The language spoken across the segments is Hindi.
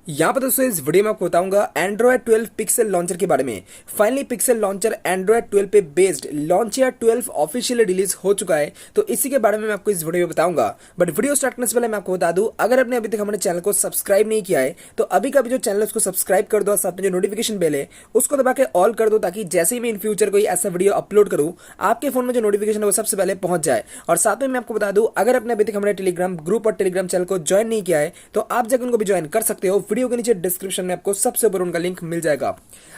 यहाँ पर दोस्तों इस वीडियो में आपको बताऊंगा एंड्रॉयड 12 पिक्सल लॉन्चर के बारे में। फाइनली पिक्सल लॉन्चर एंड्रॉयड 12 पे बेस्ड लॉन्चर 12 ऑफिशियली रिलीज हो चुका है, तो इसी के बारे में मैं आपको इस वीडियो में बताऊंगा। बट वीडियो स्टार्ट करने से पहले मैं आपको बता दूं, अगर आपने अभी तक हमारे चैनल को सब्सक्राइब नहीं किया है तो अभी का भी जो चैनल है उसको सब्सक्राइब कर दो, साथ में जो नोटिफिकेशन बेल है उसको दबा के ऑल कर दो, ताकि जैसे ही मैं इन फ्यूचर कोई ऐसा वीडियो अपलोड करूँ आपके फोन में जो नोटिफिकेशन है वो सबसे पहले पहुंच जाए। और साथ में मैं आपको बता दूं, अगर आपने अभी तक हमारे टेलीग्राम ग्रुप और टेलीग्राम चैनल को ज्वाइन नहीं किया है तो आप जाकर उनको भी ज्वाइन कर सकते हो। वीडियो के नीचे डिस्क्रिप्शन में आपको सबसे ऊपर उनका लिंक मिल जाएगा।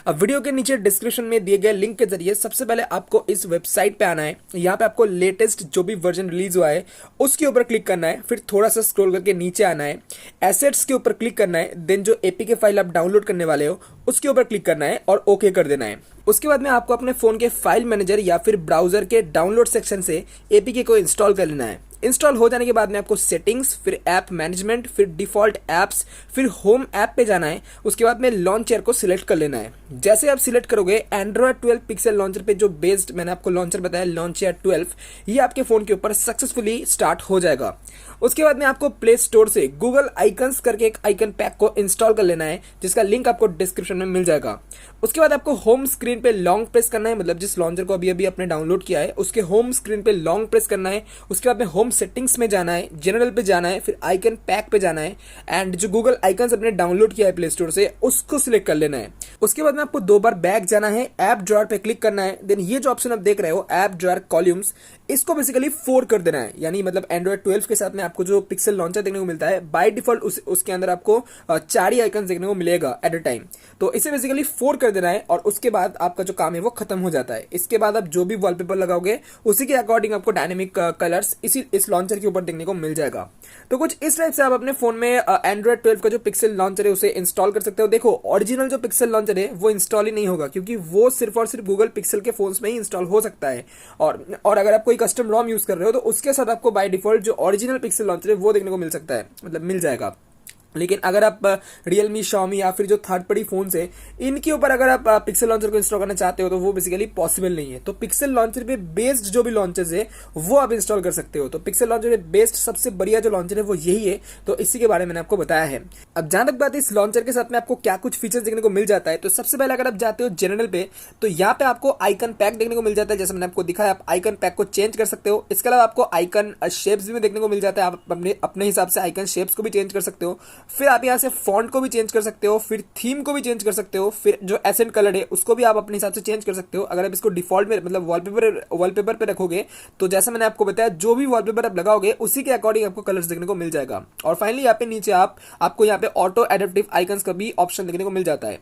अब वीडियो के नीचे डिस्क्रिप्शन में दिए गए लिंक के जरिए सबसे पहले आपको इस वेबसाइट पे आना है। यहाँ पे आपको लेटेस्ट जो भी वर्जन रिलीज हुआ है उसके ऊपर क्लिक करना है, फिर थोड़ा सा स्क्रॉल करके नीचे आना है, एसेट्स के ऊपर क्लिक करना है, देन जो एपीके फाइल आप डाउनलोड करने वाले हो उसके ऊपर क्लिक करना है और ओके कर देना है। उसके बाद में आपको अपने फोन के फाइल मैनेजर या फिर ब्राउजर के डाउनलोड सेक्शन से एपीके को इंस्टॉल कर लेना है। इंस्टॉल हो जाने के बाद में आपको सेटिंग्स, फिर ऐप मैनेजमेंट, फिर डिफॉल्ट ऐप्स, फिर होम ऐप पे जाना है। उसके बाद में लॉन्चर को सिलेक्ट कर लेना है। जैसे आप सिलेक्ट करोगे एंड्रॉयड 12 पिक्सल लॉन्चर पे जो बेस्ड मैंने आपको लॉन्चर बताया लॉन्चर 12, ये आपके फोन के ऊपर सक्सेसफुली स्टार्ट हो जाएगा। उसके बाद में आपको प्ले स्टोर से गूगल आइकन्स करके एक आइकन पैक को इंस्टॉल कर लेना है, जिसका लिंक आपको डिस्क्रिप्शन में मिल जाएगा। उसके बाद आपको होम स्क्रीन पे लॉन्ग प्रेस करना है, मतलब जिस लॉन्चर को अभी अभी आपने डाउनलोड किया है उसके होम स्क्रीन पे लॉन्ग प्रेस करना है। उसके बाद में होम सेटिंग्स में जाना है, जनरल पे जाना है, फिर आइकन पैक पे जाना है एंड जो गूगल आइकन्स आपने डाउनलोड किया है प्ले स्टोर से उसको सिलेक्ट कर लेना है। उसके बाद में आपको 2 बार बैक जाना है, ऐप ड्रॉअर पे क्लिक करना है, देन ये जो ऑप्शन आप देख रहे हो ऐप ड्रॉअर कॉलम्स, इसको बेसिकली 4 कर देना है। यानी मतलब एंड्रॉयड 12 के साथ में आपको जो पिक्सल लॉन्चर देखने को मिलता है बाय डिफॉल्ट उसके अंदर आपको 4 ही आइकन देखने को मिलेगा एट अ टाइम, तो इसे बेसिकली 4 कर देना है और उसके बाद आपका जो काम है वो खत्म हो जाता है। इसके बाद आप जो भी वॉलपेपर लगाओगे उसी के अकॉर्डिंग आपको डायनेमिक कलर्स इस लॉन्चर के ऊपर देखने को मिल जाएगा। तो कुछ इस टाइप से आप अपने फोन में एंड्रॉयड 12 का जो पिक्सल लॉन्चर है उसे इंस्टॉल कर सकते हो। देखो ओरिजिनल जो पिक्सल लॉन्चर है वो इंस्टॉल ही नहीं होगा, क्योंकि वो सिर्फ और सिर्फ गूगल पिक्सल के फोन्स में ही इंस्टॉल हो सकता है। और अगर आप कोई कस्टम रॉम यूज कर रहे हो तो उसके साथ आपको बाय डिफॉल्ट जो ओरिजिनल पिक्सल लॉन्चर है वो देखने को मिल सकता है, मतलब मिल जाएगा। लेकिन अगर आप realme, Xiaomi या फिर जो थर्ड पार्टी फोन है इनके ऊपर अगर आप पिक्सल लॉन्चर को इंस्टॉल करना चाहते हो तो वो बेसिकली पॉसिबल नहीं है। तो पिक्सल लॉन्चर पे बेस्ड जो भी लॉन्चर्स है वो आप इंस्टॉल कर सकते हो। तो पिक्सल लॉन्चर पे बेस्ड सबसे बढ़िया जो लॉन्चर है वो यही है, तो इसी के बारे में मैंने आपको बताया है। अब जहां तक बात है इस लॉन्चर के साथ में आपको क्या कुछ फीचर्स देखने को मिल जाता है, तो सबसे पहले अगर आप जाते हो जनरल पे तो यहाँ पे आपको आइकन पैक देखने को मिल जाता है। जैसे मैंने आपको दिखाया, आप आइकन पैक को चेंज कर सकते हो। इसके अलावा आपको आइकन शेप्स भी देखने को मिल जाता है, आप अपने हिसाब से आइकन शेप्स को भी चेंज कर सकते हो। फिर आप यहाँ से फॉन्ट को भी चेंज कर सकते हो, फिर थीम को भी चेंज कर सकते हो, फिर जो एसेंट कलर है उसको भी आप अपने हिसाब से चेंज कर सकते हो। अगर आप इसको डिफॉल्ट में मतलब वॉलपेपर पे रखोगे तो जैसा मैंने आपको बताया जो भी वॉलपेपर आप लगाओगे उसी के अकॉर्डिंग आपको कलर्स देखने को मिल जाएगा। और फाइनली यहाँ पे नीचे आपको यहाँ पे ऑटो एडेप्टिव आइकन्स का भी ऑप्शन देखने को मिल जाता है।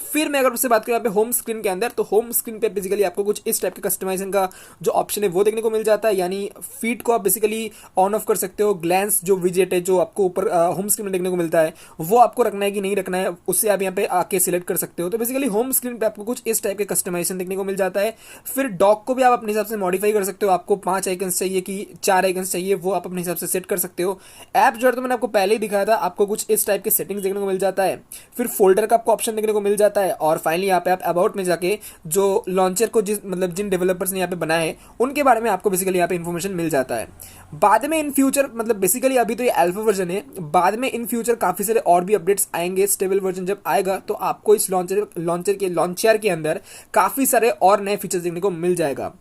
फिर मैं अगर उससे बात करूं यहाँ पे होम स्क्रीन के अंदर, तो होम स्क्रीन पे बेसिकली आपको कुछ इस टाइप के कस्टमाइजेशन का जो ऑप्शन है वो देखने को मिल जाता है। यानी फीड को आप बेसिकली ऑन ऑफ कर सकते हो। ग्लैंस जो विजेट है जो आपको ऊपर होम स्क्रीन में देखने को मिलता है वो आपको रखना है कि नहीं रखना है, उससे आप यहाँ पे आके सिलेक्ट कर सकते हो। तो बेसिकली होम स्क्रीन पे आपको कुछ इस टाइप के कस्टमाइजेशन देखने को मिल जाता है। फिर डॉक को भी आप अपने हिसाब से मॉडिफाई कर सकते हो, आपको 5 आइकन्स चाहिए कि 4 आइकन्स चाहिए वो आप अपने हिसाब से सेट कर सकते हो। ऐप जो है तो मैंने आपको पहले ही दिखाया था, आपको कुछ इस टाइप के सेटिंग्स देखने को मिल जाता है। फिर फोल्डर का आपको ऑप्शन देखने को मिल जाता है। और फाइनली यहाँ पे आप अबाउट में जाके जो लॉन्चर को जिन डेवलपर्स ने यहाँ पे बनाया है उनके बारे में आपको बेसिकली यहाँ पे इन्फॉर्मेशन मिल जाता है। बाद में इन फ्यूचर मतलब बेसिकली अभी तो ये अल्फा वर्जन है, बाद में इन फ्यूचर काफी सारे और भी अपडेट्स आएंगे। स्टेबल वर्जन जब आएगा तो आपको इस लॉन्चर के अंदर काफी सारे और नए फीचर्स देखने को मिल जाएगा।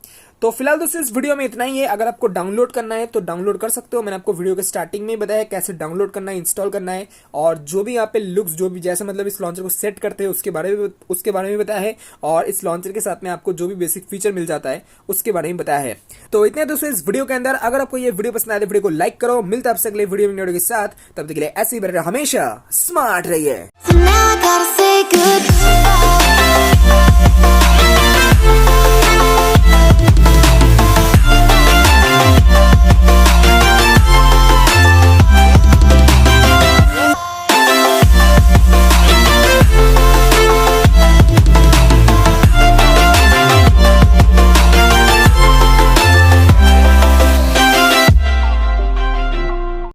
तो फिलहाल दोस्तों इस वीडियो में इतना ही है। अगर आपको डाउनलोड करना है तो डाउनलोड कर सकते हो। मैंने आपको वीडियो के स्टार्टिंग में ही बताया कैसे डाउनलोड करना है, इंस्टॉल करना है, और जो भी यहाँ पे लुक्स जो भी जैसे मतलब इस लॉन्चर को सेट करते हैं उसके बारे में बताया है, और इस लॉन्चर के साथ में आपको जो भी बेसिक फीचर मिल जाता है उसके बारे में बताया है। तो इतने दोस्तों इस वीडियो के अंदर। अगर आपको ये वीडियो पसंद आए तो वीडियो को लाइक करो। मिलता है आपसे अगले वीडियो के साथ, तब तक के लिए ऐसे ही हमेशा स्मार्ट रहिए।